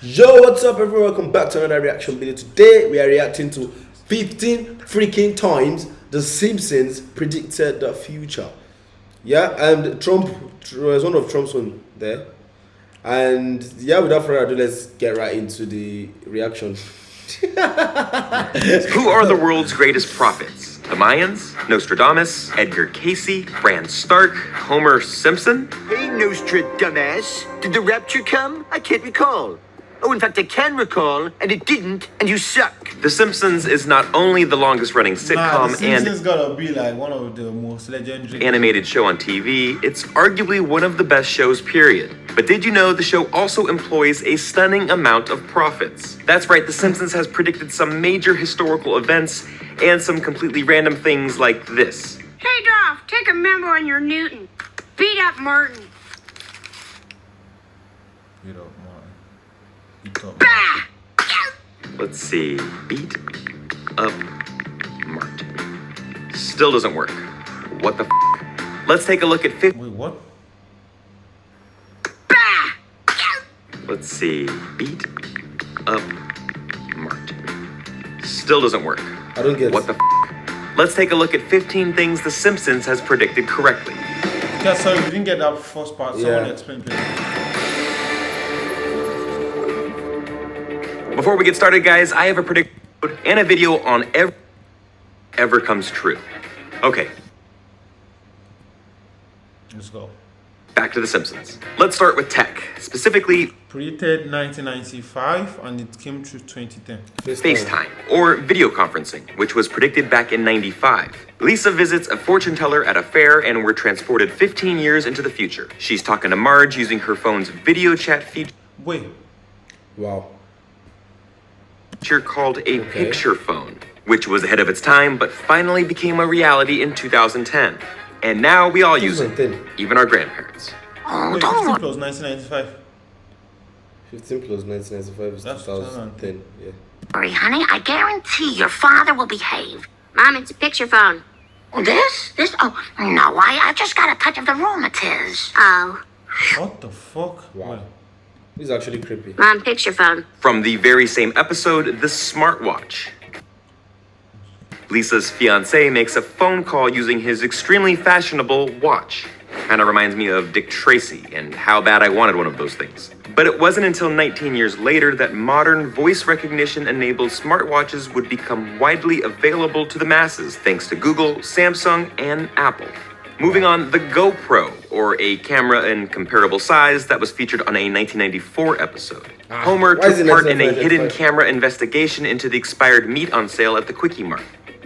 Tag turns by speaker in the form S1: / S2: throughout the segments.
S1: Yo, what's up everyone? Welcome back to another reaction video. Today we are reacting to 15 freaking times the Simpsons predicted the future. Yeah, and Trump was one of Trump's one there. And yeah, without further ado, let's get right into the reaction.
S2: Who are the world's greatest prophets? The Mayans, Nostradamus, Edgar Casey, Bran Stark, Homer Simpson?
S3: Hey, Nostradamus. Did the rapture come? I can't recall. Oh, in fact, I can recall, and it didn't, and you suck.
S2: The Simpsons is not only the longest running sitcom
S4: The Simpsons gotta be like one of the most legendary
S2: animated show on TV, it's arguably one of the best shows, period. But did you know the show also employs a stunning amount of prophets? That's right, The Simpsons has predicted some major historical events and some completely random things like this.
S5: Hey, Dolph, take a memo on your Newton. Beat up Martin.
S4: Beat up Martin. Beat up
S5: Bah!
S2: Let's see, beat up Martin. Still doesn't work. What the f? Let's take a look at
S4: Wait, what?
S5: Bah!
S2: Let's see, beat up Martin. Still doesn't work.
S1: I don't get
S2: What the f? Let's take a look at 15 things The Simpsons has predicted correctly.
S4: Yeah, sorry, we didn't get that first part. Someone
S1: Yeah.
S4: explain, please.
S2: Before we get started, guys, I have a prediction and a video on ever comes true. Okay,
S4: Let's go.
S2: back to The Simpsons. Let's start with tech, specifically
S4: Predicted 1995 and it came through 2010.
S2: FaceTime, or video conferencing, which was predicted back in '95. Lisa visits a fortune teller at a fair and we're transported 15 years into the future. She's talking to Marge using her phone's video chat
S4: Wait,
S1: Wow.
S2: feature called a picture phone, which was ahead of its time but finally became a reality in 2010. And now we all use it,
S1: 2010.
S2: even our grandparents.
S4: wait, 15 plus 1995.
S1: 15 plus 1995 is
S4: That's
S1: 2010. Yeah.
S5: Sorry, honey, I guarantee your father will behave. Mom, it's a picture phone. This? Oh, no, I just got a touch of the rheumatiz. Oh.
S4: What the fuck?
S1: Wow.
S4: Wait.
S1: This is actually creepy.
S5: Mom, picture phone.
S2: From the very same episode, the smartwatch. Lisa's fiancé makes a phone call using his extremely fashionable watch. Kinda reminds me of Dick Tracy and how bad I wanted one of those things. But it wasn't until 19 years later that modern voice recognition enabled smartwatches would become widely available to the masses thanks to Google, Samsung, and Apple. Moving on, the GoPro, or a camera in comparable size that was featured on a 1994 episode. Homer
S1: why is
S2: took
S1: it
S2: part in a
S1: 1995?
S2: hidden camera investigation into the expired meat on sale at the Quickie Mart.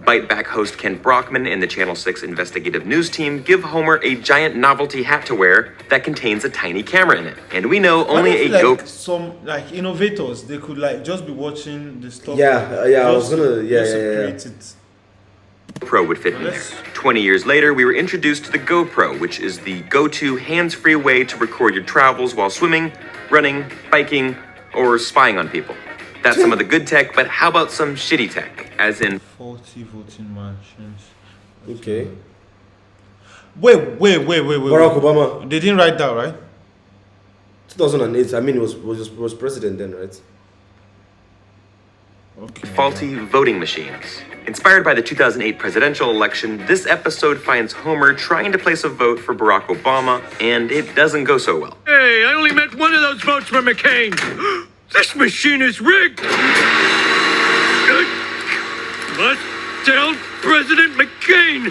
S2: Bite Back host Ken Brockman and the Channel 6 investigative news team give Homer a giant novelty hat to wear that contains a tiny camera in it. And we know only a
S4: like some like innovators, they could like just be watching the stuff.
S1: Yeah, I was gonna, yeah.
S4: create it.
S2: GoPro would fit in there. 20 years later, we were introduced to the GoPro, which is the go-to hands-free way to record your travels while swimming, running, biking, or spying on people. That's some of the good tech, but how about some shitty tech? As in
S4: 40 voting machines.
S1: Okay.
S4: Wait.
S1: Barack Obama,
S4: They didn't write that, right?
S1: 2008. I mean, was president then, right?
S4: Okay.
S2: faulty voting machines. Inspired by the 2008 presidential election, this episode finds Homer trying to place a vote for Barack Obama, and it doesn't go so well.
S6: Hey, I only meant one of those votes for McCain. This machine is rigged. Must tell President McCain.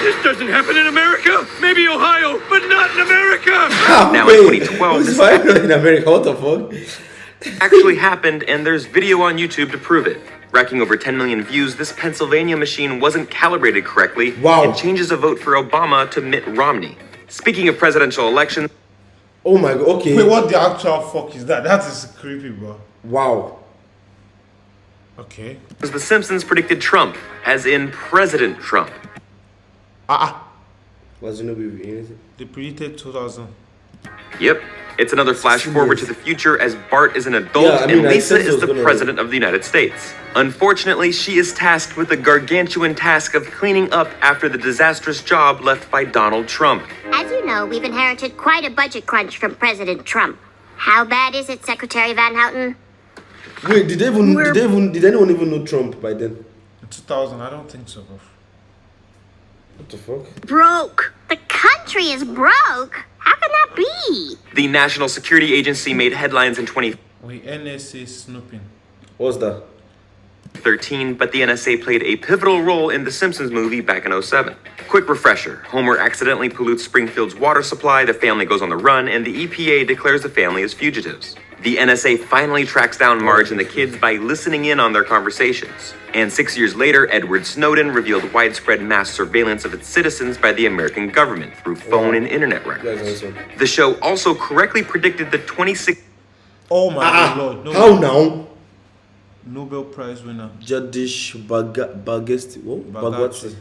S6: This doesn't happen in America. Maybe Ohio, but not in America.
S2: Now in 2012,
S1: who's
S2: this
S1: viral in America? What the fuck?
S2: actually happened, and there's video on YouTube to prove it. Racking over 10 million views, this Pennsylvania machine wasn't calibrated correctly and changes a vote for Obama to Mitt Romney. Speaking of presidential elections,
S1: Oh my god. Okay.
S4: Wait, what the actual fuck is that? That is creepy, bro.
S1: Wow.
S4: Okay.
S2: The Simpsons predicted Trump, as in President Trump.
S1: Was you know anything?
S4: They predicted 2000.
S2: Yep, it's another flash
S1: 16
S2: forward to
S1: years.
S2: the future as Bart is an adult
S1: Yeah, I mean,
S2: and
S1: I
S2: Lisa
S1: said it
S2: is
S1: was
S2: the
S1: gonna-
S2: president of the United States. Unfortunately, she is tasked with the gargantuan task of cleaning up after the disastrous job left by Donald Trump.
S7: As you know, we've inherited quite a budget crunch from President Trump.
S5: How bad is it, Secretary Van Houten?
S1: Wait, did anyone even know Trump by then?
S4: In 2000, I don't think so, bro.
S1: What the fuck?
S5: Broke. The country is broke? How can that be?
S2: The National Security Agency made headlines in 2013,
S4: We NSA snooping.
S1: What's that?
S2: but the NSA played a pivotal role in the Simpsons movie back in '07. Quick refresher: Homer accidentally pollutes Springfield's water supply, the family goes on the run, and the EPA declares the family as fugitives. The NSA finally tracks down Marge and the kids by listening in on their conversations. And 6 years later, Edward Snowden revealed widespread mass surveillance of its citizens by the American government through phone and internet records. The show also correctly predicted the 26
S4: Oh my lord. No,
S1: How now?
S4: Nobel Prize winner.
S1: Jadish Bagesti. What? Bagwati.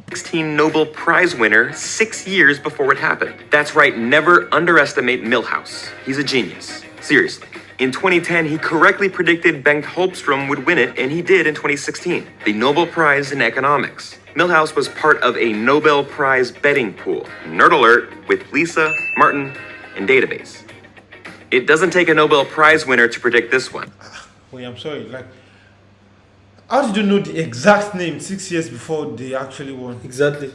S2: 16 Nobel Prize winner 6 years before it happened. That's right, never underestimate Milhouse. He's a genius. Seriously. In 2010, he correctly predicted Bengt Holmstrom would win it, and he did in 2016. The Nobel Prize in Economics. Milhouse was part of a Nobel Prize betting pool. Nerd alert, with Lisa, Martin, and Database. It doesn't take a Nobel Prize winner to predict this one.
S4: Wait, I'm sorry. Like, how did you know the exact name 6 years before they actually won?
S1: Exactly.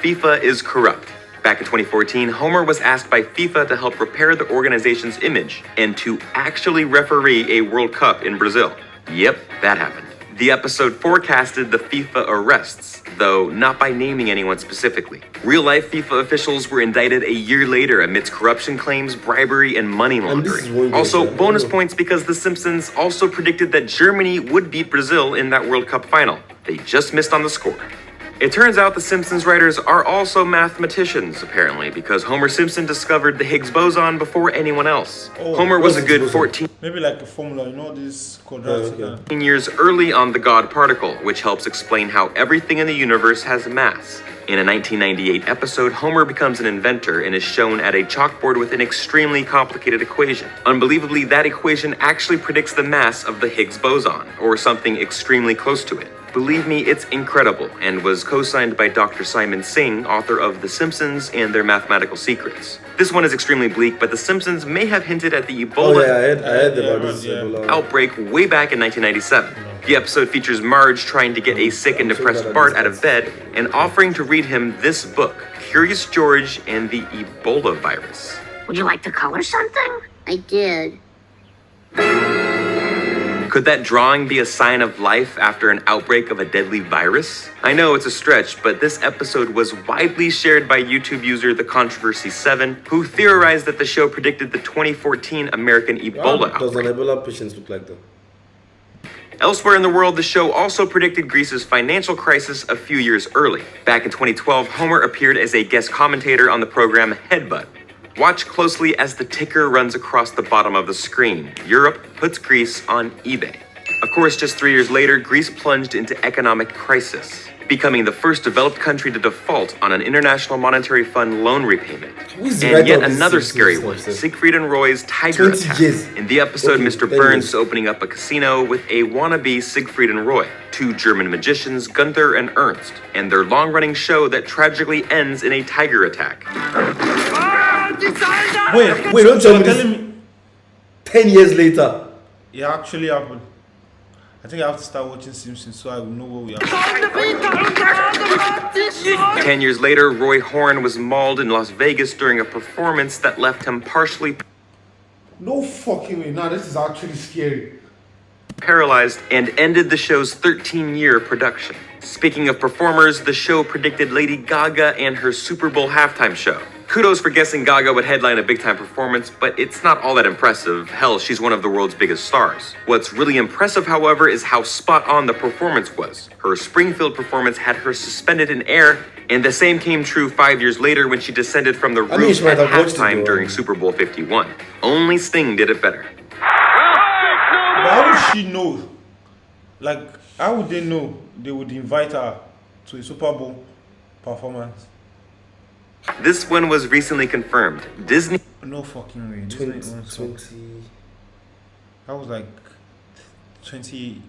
S2: FIFA is corrupt. Back in 2014, Homer was asked by FIFA to help repair the organization's image and to actually referee a World Cup in Brazil. Yep, that happened. The episode forecasted the FIFA arrests, though not by naming anyone specifically. Real-life FIFA officials were indicted a year later amidst corruption claims, bribery, and money laundering. Also, bonus points because The Simpsons also predicted that Germany would beat Brazil in that World Cup final. They just missed on the score. It turns out the Simpsons writers are also mathematicians, apparently, because Homer Simpson discovered the Higgs Boson before anyone else. Homer was a good 14
S4: Maybe like a formula, you know, this quadratic.
S2: years early on the God particle, which helps explain how everything in the universe has mass. In a 1998 episode, Homer becomes an inventor and is shown at a chalkboard with an extremely complicated equation. Unbelievably, that equation actually predicts the mass of the Higgs boson, or something extremely close to it. Believe me, it's incredible, and was co-signed by Dr. Simon Singh, author of The Simpsons and Their Mathematical Secrets. This one is extremely bleak, but The Simpsons may have hinted at the Ebola
S1: I heard about this Ebola.
S2: outbreak way back in 1997. The episode features Marge trying to get a sick and depressed Bart out of bed and offering to read him this book, Curious George and the Ebola Virus.
S5: Would you like to color something? I did.
S2: Could that drawing be a sign of life after an outbreak of a deadly virus? I know it's a stretch, but this episode was widely shared by YouTube user The Controversy 7, who theorized that the show predicted the 2014 American Ebola
S1: What does an
S2: outbreak.
S1: Ebola patient look like though?
S2: Elsewhere in the world, the show also predicted Greece's financial crisis a few years early. Back in 2012, Homer appeared as a guest commentator on the program Headbutt. Watch closely as the ticker runs across the bottom of the screen. Europe puts Greece on eBay. Of course, just 3 years later, Greece plunged into economic crisis, becoming the first developed country to default on an International Monetary Fund loan repayment.
S1: Who is the
S2: And
S1: writer
S2: yet
S1: of this
S2: another
S1: Simpsons
S2: scary
S1: stuff,
S2: one,
S1: sir?
S2: Siegfried and Roy's Tiger
S1: 20
S2: Attack.
S1: years.
S2: In the episode,
S1: Okay,
S2: Mr.
S1: 10
S2: Burns
S1: years.
S2: opening up a casino with a wannabe Siegfried and Roy, two German magicians, Gunther and Ernst, and their long-running show that tragically ends in a tiger attack.
S1: Wait, don't tell
S4: you're
S1: me
S4: telling
S1: this.
S4: me
S1: 10 years later.
S4: it actually happened. I think I have to start watching Simpsons so I will know where we are.
S2: 10 years later, Roy Horn was mauled in Las Vegas during a performance that left him partially
S4: No fucking way. Nah, this is actually scary.
S2: paralyzed and ended the show's 13-year production. Speaking of performers, the show predicted Lady Gaga and her Super Bowl halftime show. Kudos for guessing Gaga would headline a big-time performance, but it's not all that impressive. Hell, she's one of the world's biggest stars. What's really impressive, however, is how spot-on the performance was. Her Springfield performance had her suspended in air, and the same came true 5 years later when she descended from the
S1: mean,
S2: roof
S1: she might
S2: at
S1: have watched it
S2: halftime
S1: though.
S2: during Super Bowl 51. Only Sting did it better.
S4: But how would she know? Like, how would they know they would invite her to a Super Bowl performance?
S2: This one was recently confirmed. Disney
S4: No fucking way. Disney
S1: 20,
S4: owns some-
S1: 20.
S4: That was like 19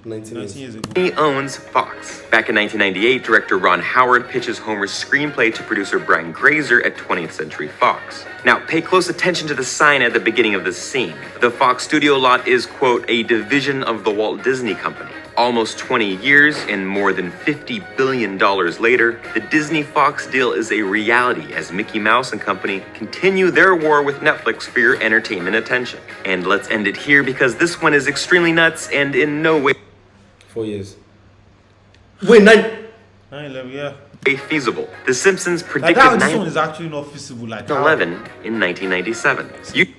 S4: years ago.
S2: He owns Fox. Back in 1998, director Ron Howard pitches Homer's screenplay to producer Brian Grazer at 20th Century Fox. Now, pay close attention to the sign at the beginning of this scene. The Fox studio lot is, quote, a division of the Walt Disney Company. Almost 20 years and more than $50 billion later, the Disney-Fox deal is a reality as Mickey Mouse and company continue their war with Netflix for your entertainment attention. And let's end it here because this one is extremely nuts and in no way
S1: 4 years. Wait,
S4: 9/11, yeah.
S2: feasible. The Simpsons
S4: Like
S2: predicted
S4: that, this one is actually not feasible. Like how?
S2: 9/11 in 1997.
S4: Did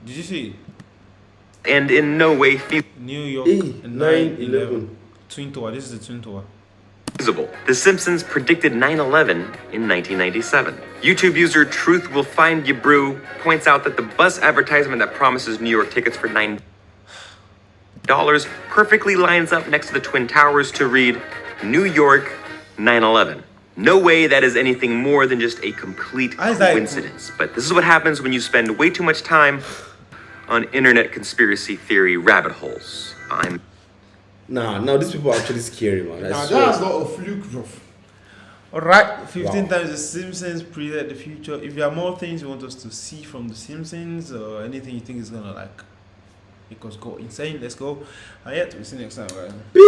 S4: you see?
S2: And in no way feasible.
S4: New York,
S1: 9/11.
S4: Twin Tower. This is the Twin Tower.
S2: The Simpsons predicted 9/11 in 1997. YouTube user Truth Will Find You Brew points out that the bus advertisement that promises New York tickets for $9 perfectly lines up next to the Twin Towers to read New York 9/11. No way that is anything more than just a complete
S4: I was like-
S2: coincidence. But this is what happens when you spend way too much time on internet conspiracy theory rabbit holes.
S1: Nah, these people are actually scary, man. I
S7: Now
S1: swear.
S7: that's not a fluke, bro.
S4: Alright, 15
S1: Wow.
S4: times the Simpsons predict the future. If there are more things you want us to see from the Simpsons or anything you think is gonna like make us go insane, let's go. And yet, we'll see you next time, guys.
S1: Peace.